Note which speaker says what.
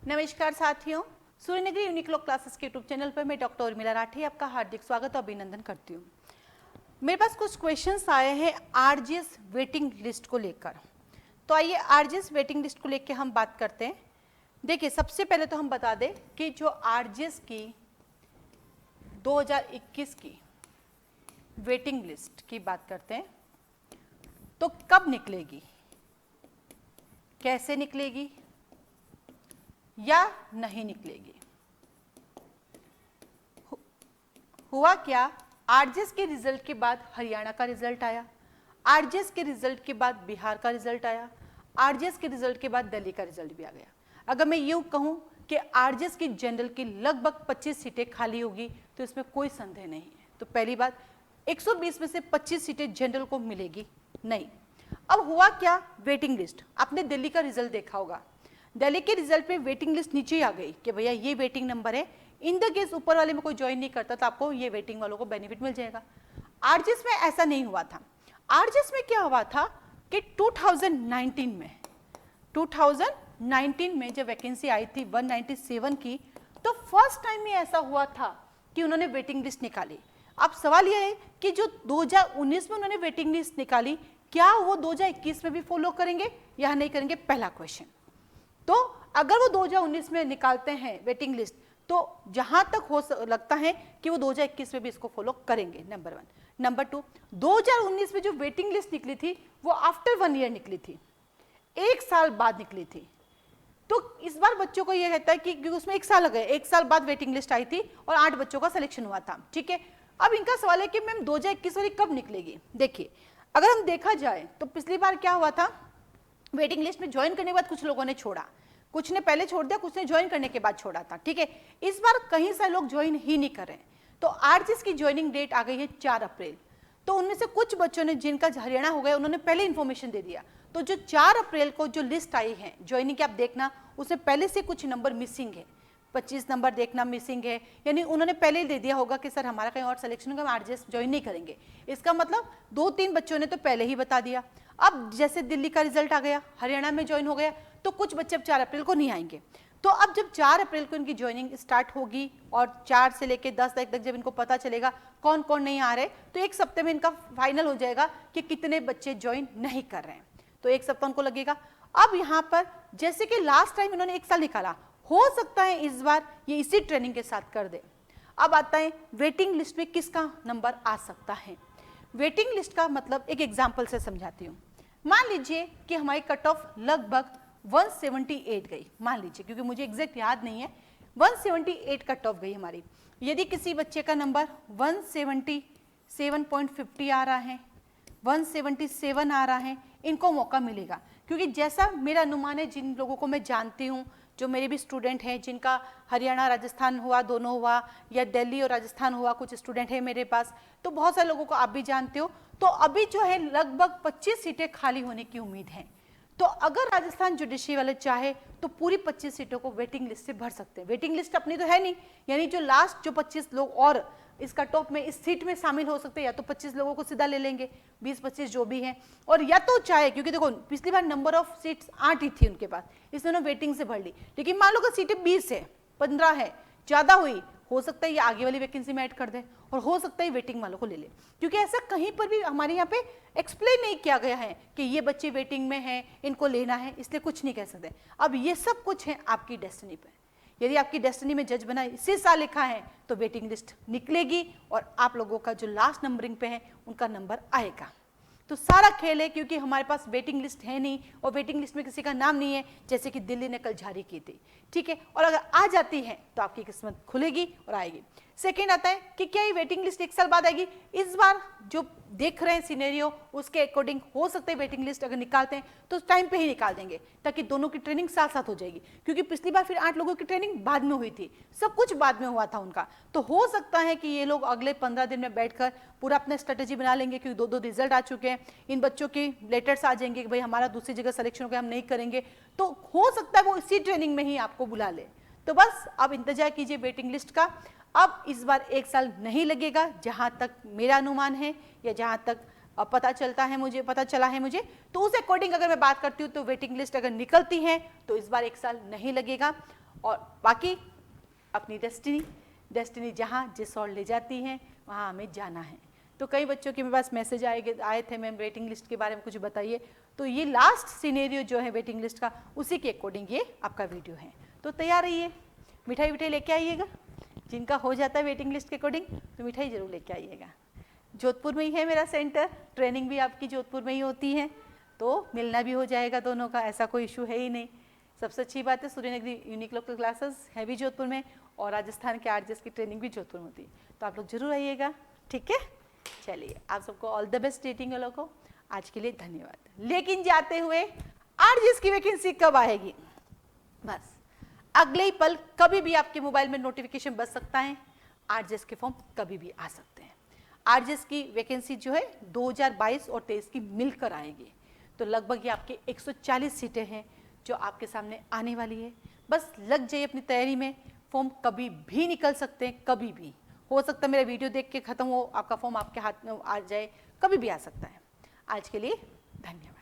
Speaker 1: नमस्कार साथियों, Suryanagari unique classes के यूट्यूब चैनल पर मैं डॉक्टर उर्मिला राठी आपका हार्दिक स्वागत और अभिनंदन करती हूँ। मेरे पास कुछ क्वेश्चंस आए हैं आरजीएस वेटिंग लिस्ट को लेकर। तो आइए आरजीएस वेटिंग लिस्ट को लेकर हम बात करते हैं। देखिए, सबसे पहले तो हम बता दें कि जो आरजीएस की 2021 की वेटिंग लिस्ट की बात करते हैं तो कब निकलेगी, कैसे निकलेगी या नहीं निकलेगी। हुआ क्या, आरजीएस के रिजल्ट के बाद हरियाणा का रिजल्ट आया, आरजीएस के रिजल्ट के बाद बिहार का रिजल्ट आया, आरजीएस के रिजल्ट के बाद दिल्ली का रिजल्ट भी आ गया। अगर मैं यूं कहूं कि आरजीएस की जनरल की लगभग 25 सीटें खाली होगी तो इसमें कोई संदेह नहीं है। तो पहली बात, 120 में से 25 सीटें जनरल को मिलेगी नहीं। अब हुआ क्या, वेटिंग लिस्ट, आपने दिल्ली का रिजल्ट देखा होगा। दिल्ली के रिजल्ट पे वेटिंग लिस्ट नीचे आ गई कि भैया ये वेटिंग नंबर है, इन द केस ऊपर वाले में कोई ज्वाइन नहीं करता तो आपको ये वेटिंग वालों को बेनिफिट मिल जाएगा। आरजीएस में ऐसा नहीं हुआ था। आरजीएस में क्या हुआ था कि 2019 में जब वैकेंसी आई थी 197 की, तो फर्स्ट टाइम में ऐसा हुआ था कि उन्होंने वेटिंग लिस्ट निकाली। अब सवाल यह है कि जो 2019 में उन्होंने वेटिंग लिस्ट निकाली, क्या वो 2021 में भी फॉलो करेंगे या नहीं करेंगे, पहला क्वेश्चन। तो अगर वो 2019 में निकालते हैं वेटिंग लिस्ट तो जहां तक हो लगता है कि वो 2021 में भी इसको फॉलो करेंगे, नंबर 1। नंबर 2, 2019 में जो वेटिंग लिस्ट निकली थी वो आफ्टर 1 ईयर निकली थी, 1 साल बाद निकली थी। तो इस बार बच्चों को ये कहता है कि क्योंकि उसमें 1 साल लगे, 1 साल बाद वेटिंग लिस्ट आई थी और 8 बच्चों का सिलेक्शन हुआ था, ठीक है। अब इनका सवाल है कि मैम 2021 वाली कब निकलेगी। देखिए, अगर हम देखा जाए तो पिछली बार क्या हुआ था, वेटिंग लिस्ट में ज्वाइन करने के बाद कुछ लोगों ने छोड़ा, कुछ ने पहले छोड़ दिया, कुछ ने ज्वाइन करने के बाद छोड़ा था, ठीक है। इस बार कहीं सारे लोग ज्वाइन ही नहीं कर रहे हैं। तो आरजीएस की ज्वाइनिंग डेट आ गई है 4 अप्रैल। तो उनमें से कुछ बच्चों ने जिनका हरियाणा हो गया उन्होंने पहले इन्फॉर्मेशन दे दिया। तो जो 4 अप्रैल को जो लिस्ट आई है ज्वाइनिंग की, आप देखना उसमें पहले से कुछ नंबर मिसिंग है, 25 नंबर देखना मिसिंग है, यानी उन्होंने पहले ही दे दिया होगा कि सर हमारा कहीं और सिलेक्शन होगा, हम आरजीएस ज्वाइन नहीं करेंगे। इसका मतलब 2-3 बच्चों ने तो पहले ही बता दिया। अब जैसे दिल्ली का रिजल्ट आ गया, हरियाणा में ज्वाइन हो गया, तो कुछ बच्चे अब 4 अप्रैल को नहीं आएंगे। तो अब जब 4 अप्रैल को इनकी ज्वाइनिंग स्टार्ट होगी और 4 से लेकर 10 तारीख तक जब इनको पता चलेगा कौन कौन नहीं आ रहे, तो 1 सप्ते में इनका फाइनल हो जाएगा कि कितने बच्चे ज्वाइन नहीं कर रहे हैं। तो 1 सप्ताह उनको लगेगा। अब यहाँ पर जैसे कि लास्ट टाइम इन्होंने 1 साल निकाला, हो सकता है इस बार ये इसी ट्रेनिंग के साथ कर दे। अब आता है वेटिंग लिस्ट में किसका नंबर आ सकता है। वेटिंग लिस्ट का मतलब एक एग्जाम्पल से समझाती हूँ। मान लीजिए कि हमारी कट ऑफ लगभग 178 गई, मान लीजिए, क्योंकि मुझे एग्जैक्ट याद नहीं है, 178 कट ऑफ गई हमारी। यदि किसी बच्चे का नंबर 177.50 आ रहा है, 177 आ रहा है, इनको मौका मिलेगा। क्योंकि जैसा मेरा अनुमान है, जिन लोगों को मैं जानती हूँ, जो मेरे भी स्टूडेंट हैं जिनका हरियाणा राजस्थान हुआ, दोनों हुआ, या दिल्ली और राजस्थान हुआ, कुछ स्टूडेंट है मेरे पास, तो बहुत सारे लोगों को आप भी जानते हो। तो अभी जो है लगभग 25 सीटें खाली होने की उम्मीद है। तो अगर राजस्थान जुडिशरी वाले चाहे तो पूरी 25 सीटों को वेटिंग लिस्ट से भर सकते हैं। वेटिंग लिस्ट अपनी तो है नहीं, यानी जो लास्ट जो 25 लोग और इस कट ऑफ में इस सीट में शामिल हो सकते हैं, या तो 25 लोगों को सीधा ले लेंगे, 20-25 जो भी हैं, और या तो चाहे, क्योंकि देखो पिछली बार नंबर ऑफ सीट्स 8 ही थी उनके पास, इसलिए उन्होंने वेटिंग से भर ली। लेकिन मान लो कि सीटें 20 है, 15 है, ज्यादा हुई, हो सकता है ये आगे वाली वैकेंसी में ऐड कर दे और हो सकता है वेटिंग वालों को ले ले। क्योंकि ऐसा कहीं पर भी हमारे यहाँ पे एक्सप्लेन नहीं किया गया है कि ये बच्चे वेटिंग में हैं, इनको लेना है, इसलिए कुछ नहीं कह सकते। अब ये सब कुछ है आपकी डेस्टिनी पे। यदि आपकी डेस्टिनी में जज बना इसी साल लिखा है तो वेटिंग लिस्ट निकलेगी और आप लोगों का जो लास्ट नंबरिंग पे है उनका नंबर आएगा। तो सारा खेल है, क्योंकि हमारे पास वेटिंग लिस्ट है नहीं और वेटिंग लिस्ट में किसी का नाम नहीं है, जैसे कि दिल्ली ने कल जारी की थी, ठीक है। और अगर आ जाती है तो आपकी किस्मत खुलेगी और आएगी। सेकेंड आता है कि क्या ये वेटिंग लिस्ट 1 साल बाद आएगी। इस बार जो देख रहे हैं सिनेरियो उसके अकॉर्डिंग हो सकता है वेटिंग लिस्ट अगर निकालते हैं तो टाइम पे ही निकाल देंगे, ताकि दोनों की ट्रेनिंग साथ साथ हो जाएगी। क्योंकि पिछली बार फिर 8 लोगों की ट्रेनिंग बाद में हुई थी, सब कुछ बाद में हुआ था उनका। तो हो सकता है कि ये लोग अगले 15 दिन में बैठकर पूरा अपना स्ट्रेटेजी बना लेंगे, क्योंकि 2-2 रिजल्ट आ चुके हैं, इन बच्चों के लेटर्स आ जाएंगे कि भाई हमारा दूसरी जगह सिलेक्शन हो गया, हम नहीं करेंगे। तो हो सकता है वो इसी ट्रेनिंग में ही आपको बुला ले। तो बस अब इंतजार कीजिए वेटिंग लिस्ट का। अब इस बार 1 साल नहीं लगेगा, जहां तक मेरा अनुमान है या जहां तक पता चलता है, मुझे पता चला है मुझे, तो उस अकॉर्डिंग अगर मैं बात करती हूँ तो वेटिंग लिस्ट अगर निकलती है तो इस बार 1 साल नहीं लगेगा। और बाकी अपनी डेस्टिनी जहाँ जिस ओर ले जाती हैं वहाँ हमें जाना है। तो कई बच्चों के मेरे पास मैसेज आए थे, मैम वेटिंग लिस्ट के बारे में कुछ बताइए। तो ये लास्ट सिनेरियो जो है वेटिंग लिस्ट का, उसी के अकॉर्डिंग ये आपका वीडियो है। तो तैयार रहिए, मिठाई लेके आइएगा। जिनका हो जाता है वेटिंग लिस्ट के अकॉर्डिंग तो मिठाई जरूर लेके आइएगा। जोधपुर में ही है मेरा सेंटर, ट्रेनिंग भी आपकी जोधपुर में ही होती है, तो मिलना भी हो जाएगा दोनों का, ऐसा कोई इशू है ही नहीं। सबसे अच्छी बात है सूर्यनगरी यूनिक लोकल क्लासेस है भी जोधपुर में, और राजस्थान के आरजेएस की ट्रेनिंग भी जोधपुर में होती है। तो आप लोग जरूर आइएगा, ठीक है। चलिए, आप सबको ऑल द बेस्ट डेटिंग वालों को। आज के लिए धन्यवाद। लेकिन जाते हुए आरजेएस की वैकेंसी कब आएगी, बस अगले ही पल कभी भी आपके मोबाइल में नोटिफिकेशन बज सकता है, आरजेएस के फॉर्म कभी भी आ सकते हैं। आरजेएस की वैकेंसी जो है 2022 और 23 की मिलकर आएगी। तो लगभग ये आपके 140 सीटें हैं जो आपके सामने आने वाली है। बस लग जाइए अपनी तैयारी में, फॉर्म कभी भी निकल सकते हैं, कभी भी हो सकता है मेरा वीडियो देख के खत्म हो, आपका फॉर्म आपके हाथ में आ जाए, कभी भी आ सकता है। आज के लिए धन्यवाद।